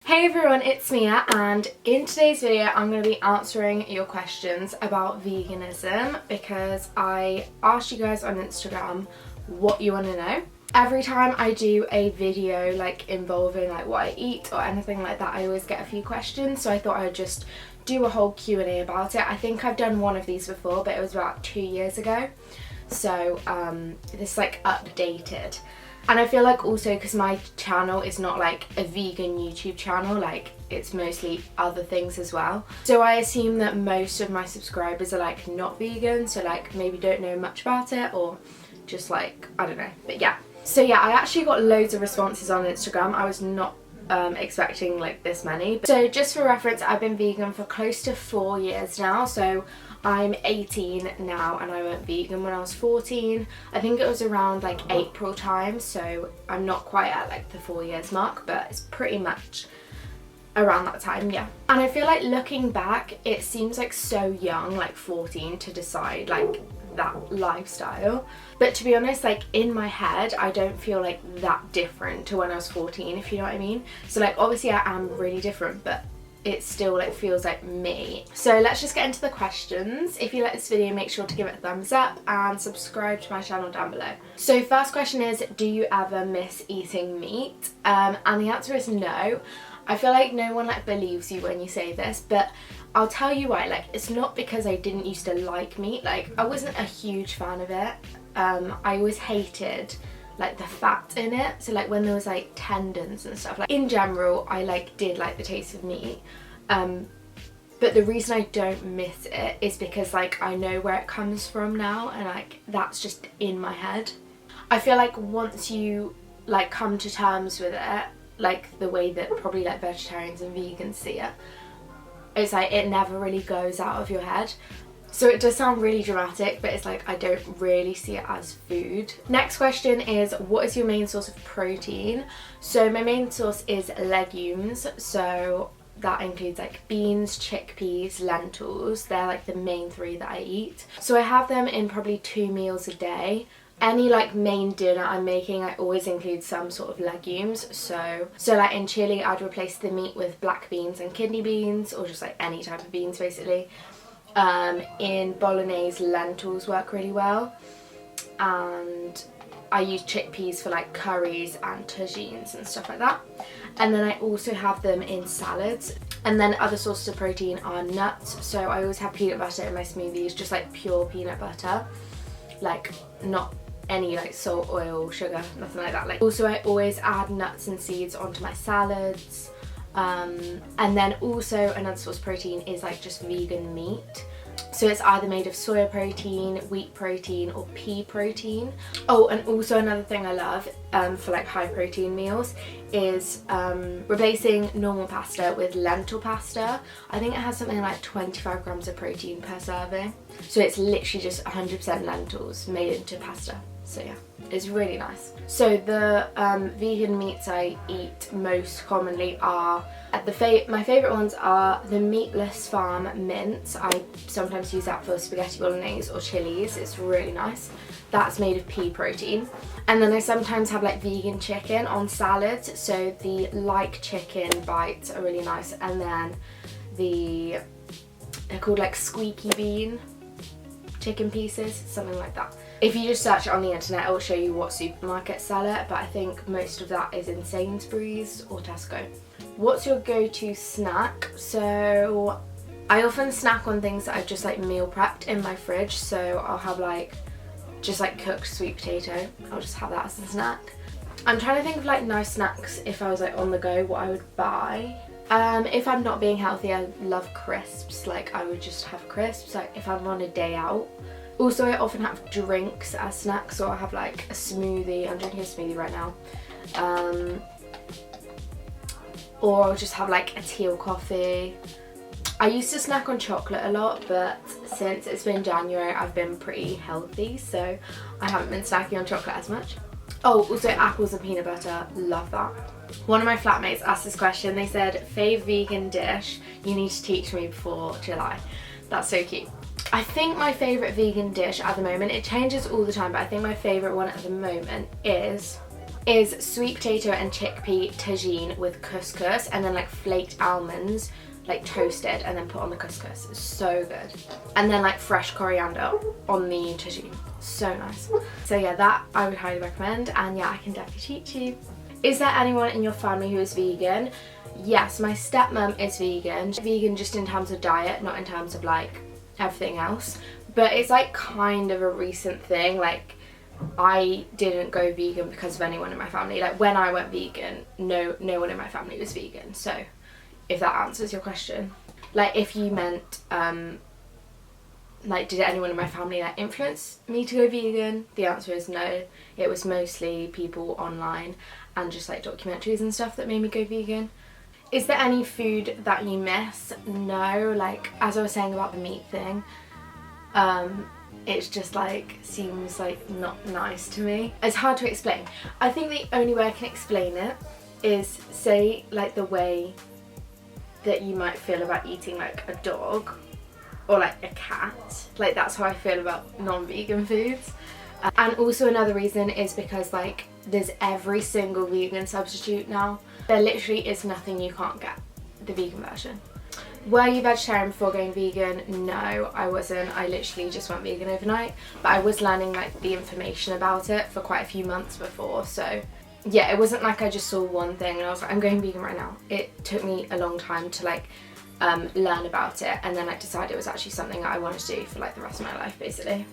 Hey everyone, it's Mia, and in today's video I'm going to be answering your questions about veganism because I asked you guys on Instagram what you want to know. Every time I do a video like involving like what I eat or anything like that, I always get a few questions, so I thought I would just do a whole Q&A about it. I think I've done one of these before, but it was about 2 years ago, so this like updated. And I feel like also because my channel is not like a vegan YouTube channel, like it's mostly other things as well. So I assume that most of my subscribers are like not vegan, so like maybe don't know much about it or just like, I don't know, but yeah. So yeah, I actually got loads of responses on Instagram. I was not expecting like this many. So just for reference, I've been vegan for close to 4 years now. So I'm 18 now and I went vegan when I was 14. I think it was around like April time, so I'm not quite at like the 4 years mark, but it's pretty much around that time, yeah. And I feel like looking back, it seems like so young, like 14, to decide like that lifestyle. But to be honest, like in my head, I don't feel like that different to when I was 14, if you know what I mean. So like obviously I am really different, but it still like feels like me. So let's just get into the questions. If you like this video, make sure to give it a thumbs up and subscribe to my channel down below. So first question is, do you ever miss eating meat? And the answer is no. I feel like no one like believes you when you say this, but I'll tell you why. Like, it's not because I didn't used to like meat. Like, I wasn't a huge fan of it. I always hated like the fat in it, so like when there was like tendons and stuff, like in general I like did like the taste of meat, but the reason I don't miss it is because like I know where it comes from now, and like that's just in my head. I feel like once you like come to terms with it, like the way that probably like vegetarians and vegans see it, it's like it never really goes out of your head. So it does sound really dramatic, but it's like I don't really see it as food. Next question is, what is your main source of protein? So my main source is legumes, so that includes like beans, chickpeas, lentils. They're like the main three that I eat. So I have them in probably 2 meals a day. Any like main dinner I'm making, I always include some sort of legumes. So like in chili, I'd replace the meat with black beans and kidney beans, or just like any type of beans basically. In bolognese, lentils work really well, and I use chickpeas for like curries and tagines and stuff like that. And then I also have them in salads. And then other sources of protein are nuts, so I always have peanut butter in my smoothies, just like pure peanut butter, like not any like salt, oil, sugar, nothing like that. Like also I always add nuts and seeds onto my salads. And then also another source of protein is like just vegan meat. So it's either made of soya protein, wheat protein, or pea protein. Oh, and also another thing I love for like high protein meals is replacing normal pasta with lentil pasta. I think it has something like 25 grams of protein per serving. So it's literally just 100% lentils made into pasta. So yeah, it's really nice. So the vegan meats I eat most commonly are, my favourite ones are the Meatless Farm mince. I sometimes use that for spaghetti bolognese or chilies. It's really nice. That's made of pea protein. And then I sometimes have like vegan chicken on salads. So the like chicken bites are really nice. And then they're called like squeaky bean chicken pieces, something like that. If you just search it on the internet, it will show you what supermarkets sell it, but I think most of that is in Sainsbury's or Tesco. What's your go-to snack? So I often snack on things that I've just like meal prepped in my fridge. So I'll have like just like cooked sweet potato. I'll just have that as a snack. I'm trying to think of like nice snacks if I was like on the go, what I would buy. If I'm not being healthy, I love crisps. Like I would just have crisps, like if I'm on a day out. Also, I often have drinks as snacks, so I'll have like a smoothie. I'm drinking a smoothie right now. Or I'll just have like a tea or coffee. I used to snack on chocolate a lot, but since it's been January, I've been pretty healthy, so I haven't been snacking on chocolate as much. Oh, also apples and peanut butter, love that. One of my flatmates asked this question. They said, fave vegan dish you need to teach me before July. That's so cute. I think my favourite vegan dish at the moment, it changes all the time, but I think my favourite one at the moment is is sweet potato and chickpea tagine with couscous, and then like flaked almonds like toasted and then put on the couscous. It's so good. And then like fresh coriander on the tagine. So nice. So yeah, that I would highly recommend, and yeah, I can definitely teach you. Is there anyone in your family who is vegan? Yes, my stepmom is vegan. Vegan just in terms of diet, not in terms of like everything else. But it's like kind of a recent thing. Like I didn't go vegan because of anyone in my family. Like when I went vegan, no one in my family was vegan. So if that answers your question. Like if you meant like did anyone in my family like influence me to go vegan? The answer is no. It was mostly people online and just like documentaries and stuff that made me go vegan. Is there any food that you miss? No, like as I was saying about the meat thing, it's just like seems like not nice to me. It's hard to explain. I think the only way I can explain it is say like the way that you might feel about eating like a dog or like a cat. Like that's how I feel about non-vegan foods. And also another reason is because like there's every single vegan substitute now. There literally is nothing you can't get, the vegan version. Were you vegetarian before going vegan? No, I wasn't. I literally just went vegan overnight, but I was learning like the information about it for quite a few months before. So yeah, it wasn't like I just saw one thing and I was like, I'm going vegan right now. It took me a long time to like learn about it, and then I decided it was actually something that I wanted to do for like the rest of my life basically.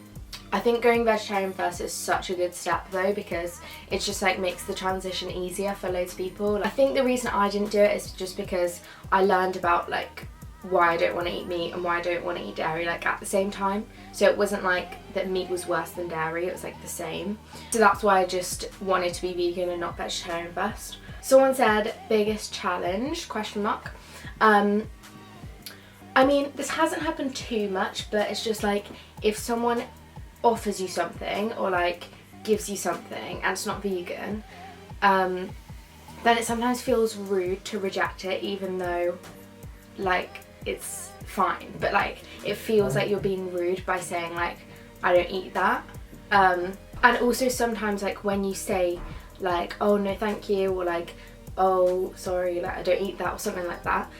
I think going vegetarian first is such a good step though, because it just like makes the transition easier for loads of people. I think the reason I didn't do it is just because I learned about like why I don't want to eat meat and why I don't want to eat dairy like at the same time. So it wasn't like that meat was worse than dairy, it was like the same. So that's why I just wanted to be vegan and not vegetarian first. Someone said biggest challenge, question mark. I mean, this hasn't happened too much, but it's just like if someone offers you something or like gives you something and it's not vegan, then it sometimes feels rude to reject it, even though like it's fine, but like it feels like you're being rude by saying like I don't eat that. And also sometimes like when you say like oh no thank you, or like oh sorry like I don't eat that, or something like that,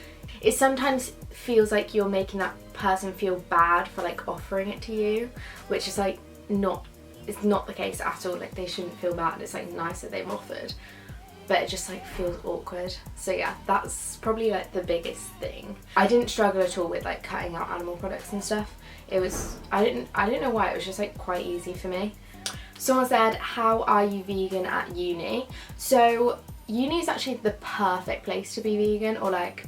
it sometimes feels like you're making that person feel bad for like offering it to you, which is like it's not the case at all. Like they shouldn't feel bad, it's like nice that they've offered, but it just like feels awkward. So yeah, that's probably like the biggest thing. I didn't struggle at all with like cutting out animal products and stuff. It was, I don't know why, it was just like quite easy for me. Someone said, how are you vegan at uni? So uni is actually the perfect place to be vegan, or like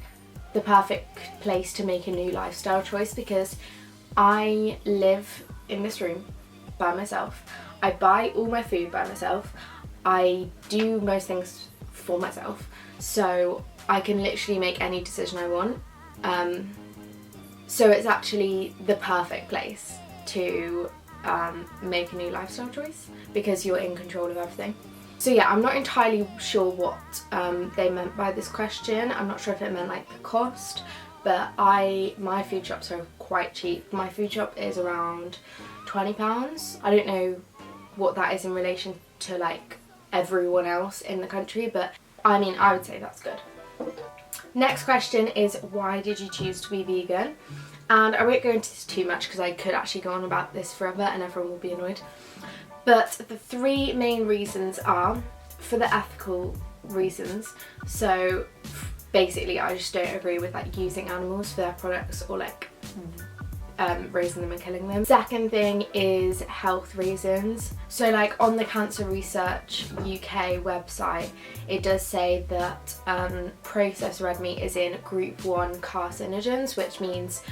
the perfect place to make a new lifestyle choice, because I live in this room by myself. I buy all my food by myself. I do most things for myself, so I can literally make any decision I want. So it's actually the perfect place to make a new lifestyle choice, because you're in control of everything. So yeah, I'm not entirely sure what they meant by this question. I'm not sure if it meant like the cost, but my food shops are quite cheap. My food shop is around £20. I don't know what that is in relation to like everyone else in the country, but I mean I would say that's good. Next question is, why did you choose to be vegan? And I won't go into this too much because I could actually go on about this forever and everyone will be annoyed. But the three main reasons are for the ethical reasons. So basically I just don't agree with like using animals for their products, or like raising them and killing them. Second thing is health reasons. So like on the Cancer Research UK website, it does say that processed red meat is in group 1 carcinogens, which means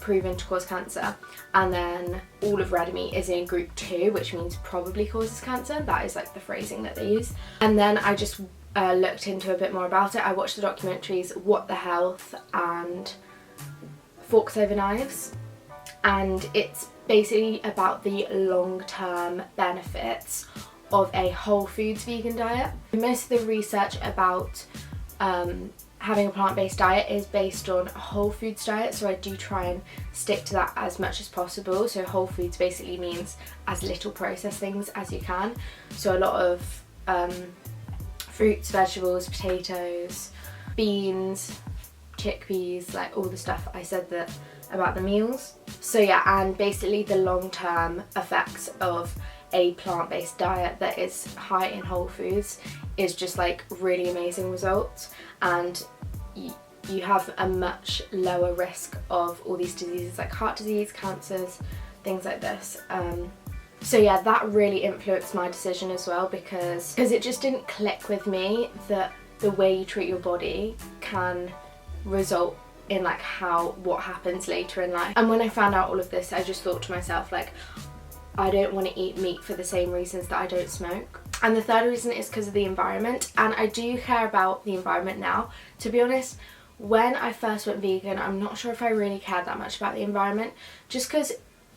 proven to cause cancer, and then all of red meat is in group 2, which means probably causes cancer. That is like the phrasing that they use. And then I just looked into a bit more about it. I watched the documentaries What the Health and Forks Over Knives, and it's basically about the long-term benefits of a whole foods vegan diet. Most of the research about having a plant-based diet is based on a whole foods diet, so I do try and stick to that as much as possible. So whole foods basically means as little processed things as you can. So a lot of fruits, vegetables, potatoes, beans, chickpeas, like all the stuff I said that about the meals. So yeah, and basically the long-term effects of a plant-based diet that is high in whole foods is just like really amazing results, and you have a much lower risk of all these diseases like heart disease, cancers, things like this. So yeah, that really influenced my decision as well, because it just didn't click with me that the way you treat your body can result in like what happens later in life. And when I found out all of this, I just thought to myself, like, I don't want to eat meat for the same reasons that I don't smoke. And the third reason is because of the environment, and I do care about the environment now. To be honest, when I first went vegan, I'm not sure if I really cared that much about the environment, just because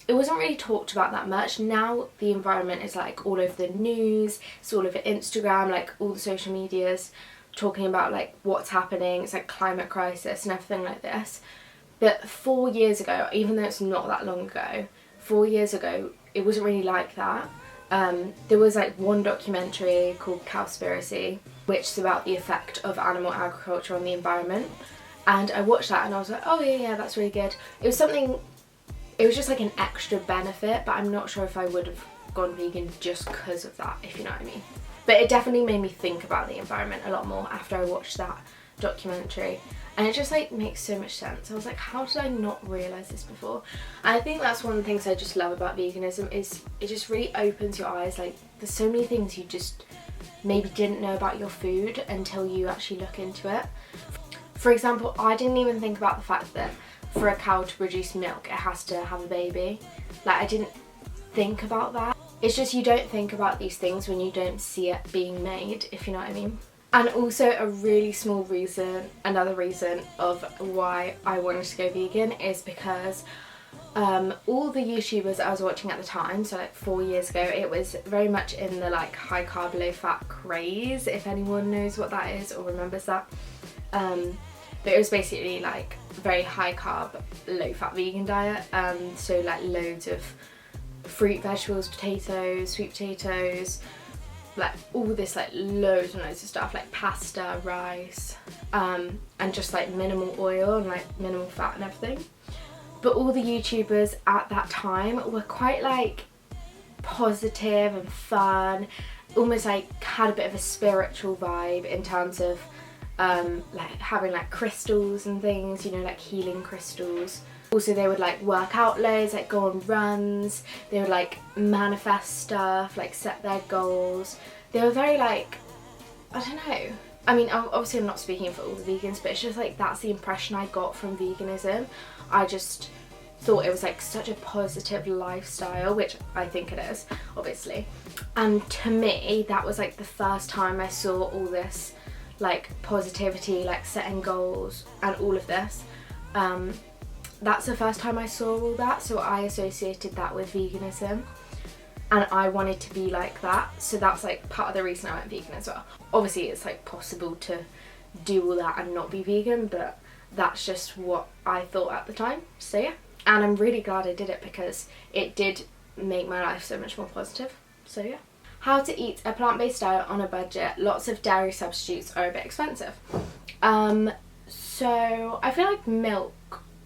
it wasn't really talked about that much. Now the environment is like all over the news, it's all over Instagram, like all the social medias talking about like what's happening. It's like climate crisis and everything like this. But 4 years ago, even though it's not that long ago, 4 years ago it wasn't really like that. There was like one documentary called Cowspiracy, which is about the effect of animal agriculture on the environment, and I watched that and I was like, oh yeah, that's really good. It was just like an extra benefit, but I'm not sure if I would have gone vegan just because of that, if you know what I mean. But it definitely made me think about the environment a lot more after I watched that documentary, and it just like makes so much sense. I was like, how did I not realise this before? And I think that's one of the things I just love about veganism, is it just really opens your eyes. Like, there's so many things you just maybe didn't know about your food until you actually look into it. For example, I didn't even think about the fact that for a cow to produce milk, it has to have a baby. Like, I didn't think about that. It's just you don't think about these things when you don't see it being made, if you know what I mean. And also a really small reason, another reason of why I wanted to go vegan is because all the YouTubers I was watching at the time, so like 4 years ago, it was very much in the like high carb, low fat craze, if anyone knows what that is or remembers that. But it was basically like very high carb, low fat vegan diet, so like loads of fruit, vegetables, potatoes, sweet potatoes, like all this like loads and loads of stuff, like pasta, rice, and just like minimal oil and like minimal fat and everything. But all the YouTubers at that time were quite like positive and fun, almost like had a bit of a spiritual vibe in terms of like having like crystals and things, you know, like healing crystals. Also, they would like work out loads, like go on runs, they would like manifest stuff, like set their goals. They were very like, I don't know. I mean, obviously I'm not speaking for all the vegans, but it's just like that's the impression I got from veganism. I just thought it was like such a positive lifestyle, which I think it is, obviously. And to me, that was like the first time I saw all this like positivity, like setting goals and all of this. That's the first time I saw all that, so I associated that with veganism, and I wanted to be like that, so that's like part of the reason I went vegan as well. Obviously it's like possible to do all that and not be vegan, but that's just what I thought at the time, so yeah. And I'm really glad I did it because it did make my life so much more positive, so yeah. How to eat a plant-based diet on a budget. Lots of dairy substitutes are a bit expensive. So I feel like milk,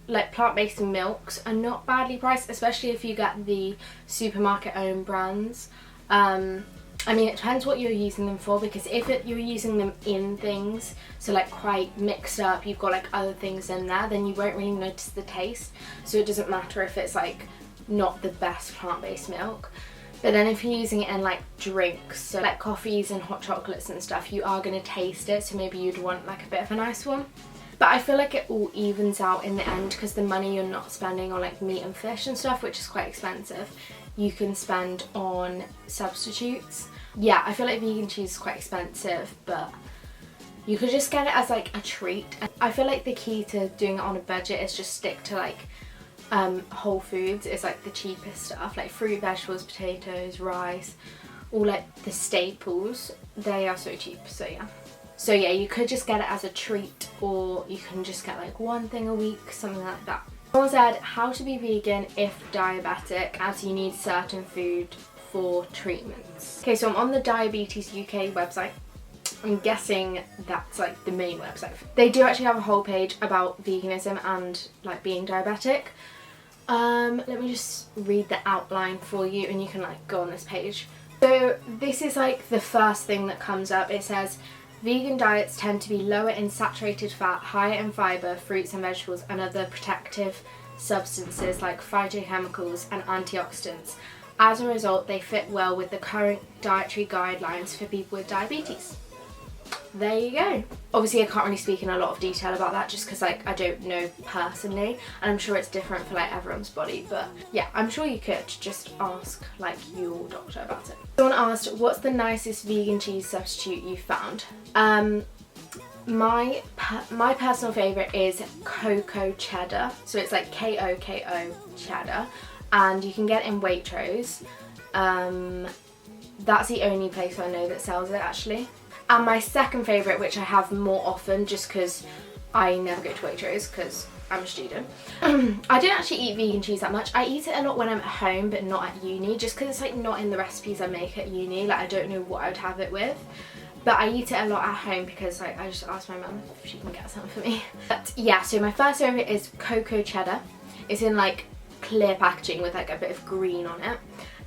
like plant-based milks, are not badly priced, especially if you get the supermarket owned brands. I mean, it depends what you're using them for, because if you're using them in things, so like quite mixed up, you've got like other things in there, then you won't really notice the taste, so it doesn't matter if it's like not the best plant-based milk. But then if you're using it in like drinks, so like coffees and hot chocolates and stuff, you are going to taste it, so maybe you'd want like a bit of a nice one. But I feel like it all evens out in the end, because the money you're not spending on like meat and fish and stuff, which is quite expensive, you can spend on substitutes. Yeah, I feel like vegan cheese is quite expensive, but you could just get it as like a treat. I feel like the key to doing it on a budget is just stick to like whole foods is like the cheapest stuff, like fruit, vegetables, potatoes, rice, all like the staples. They are so cheap, so yeah. So yeah, you could just get it as a treat, or you can just get like one thing a week, something like that. Someone said how to be vegan if diabetic, as you need certain food for treatments. Okay, so I'm on the Diabetes UK website. I'm guessing that's like the main website. They do actually have a whole page about veganism and like being diabetic. Let me just read the outline for you and you can like go on this page. So this is like the first thing that comes up. It says vegan diets tend to be lower in saturated fat, higher in fibre, fruits and vegetables and other protective substances like phytochemicals and antioxidants. As a result, they fit well with the current dietary guidelines for people with diabetes. There you go. Obviously I can't really speak in a lot of detail about that just because like I don't know personally, and I'm sure it's different for like everyone's body, but yeah, I'm sure you could just ask like your doctor about it. Someone asked, what's the nicest vegan cheese substitute you found? My personal favourite is Cocoa Cheddar, so it's like K-O-K-O cheddar, and you can get it in Waitrose. That's the only place I know that sells it actually. And my second favourite, which I have more often just because I never go to Waitrose because I'm a student. I don't actually eat vegan cheese that much. I eat it a lot when I'm at home but not at uni, just because it's like not in the recipes I make at uni. Like I don't know what I would have it with. But I eat it a lot at home because like I just ask my mum if she can get something for me. But yeah, so my first favourite is Cocoa Cheddar. It's in like clear packaging with like a bit of green on it.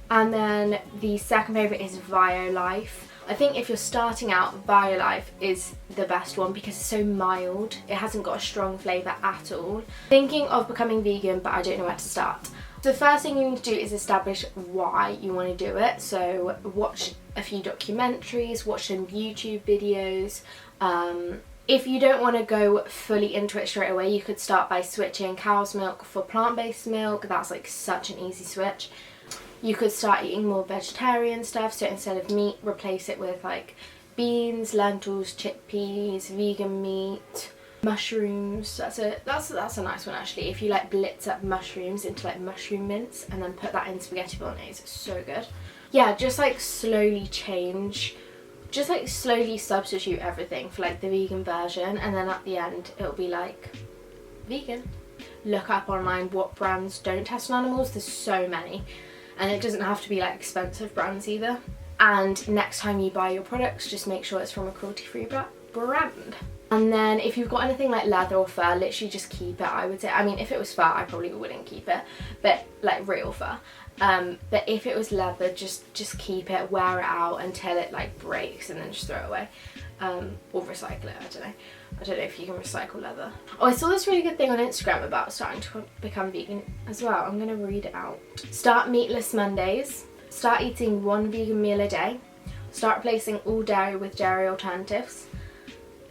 And then the second favourite is Violife. I think if you're starting out, Violife is the best one because it's so mild. It hasn't got a strong flavour at all. Thinking of becoming vegan, but I don't know where to start. So the first thing you need to do is establish why you want to do it. So watch a few documentaries, watch some YouTube videos. If you don't want to go fully into it straight away, you could start by switching cow's milk for plant-based milk. That's like such an easy switch. You could start eating more vegetarian stuff, so instead of meat, replace it with like beans, lentils, chickpeas, vegan meat, mushrooms. That's a nice one actually. If you like blitz up mushrooms into like mushroom mince and then put that in spaghetti bolognese, it's so good. Yeah, just like slowly change, just like slowly substitute everything for like the vegan version, and then at the end it'll be like vegan. Look up online what brands don't test on animals. There's so many. And it doesn't have to be like expensive brands either. And next time you buy your products, just make sure it's from a cruelty-free brand. And then if you've got anything like leather or fur, literally just keep it, I would say. I mean, if it was fur, I probably wouldn't keep it, but like real fur. But if it was leather, just keep it, wear it out until it like breaks and then just throw it away. Or recycle it, I don't know if you can recycle leather. Oh, I saw this really good thing on Instagram about starting to become vegan as well. I'm gonna read it out. Start meatless Mondays. Start eating 1 vegan meal a day. Start replacing all dairy with dairy alternatives.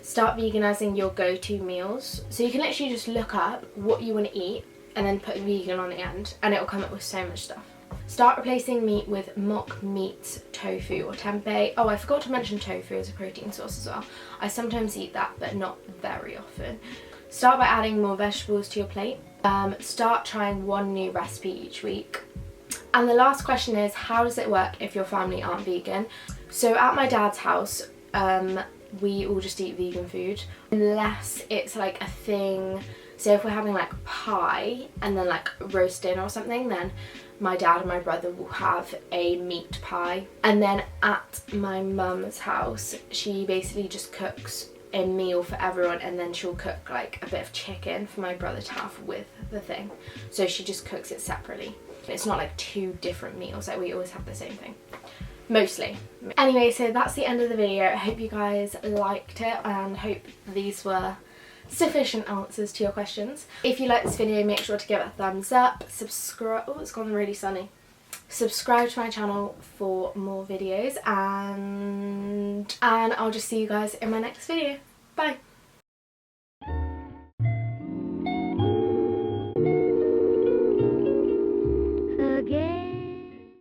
Start veganizing your go-to meals. So you can literally just look up what you want to eat and then put vegan on the end and it'll come up with so much stuff. Start replacing meat with mock meats, tofu or tempeh. Oh, I forgot to mention tofu as a protein source as well. I sometimes eat that, but not very often. Start by adding more vegetables to your plate. Start trying one new recipe each week. And the last question is, how does it work if your family aren't vegan? So at my dad's house, we all just eat vegan food, unless it's like a thing. So if we're having like pie and then like roast dinner or something, then my dad and my brother will have a meat pie. And then at my mum's house, she basically just cooks a meal for everyone, and then she'll cook like a bit of chicken for my brother to have with the thing. So she just cooks it separately. It's not like 2 different meals, like we always have the same thing. Mostly. Anyway, so that's the end of the video. I hope you guys liked it and hope these were sufficient answers to your questions. If you like this video, make sure to give it a thumbs up, subscribe. Oh, it's gone really sunny. Subscribe to my channel for more videos, and I'll just see you guys in my next video. Bye.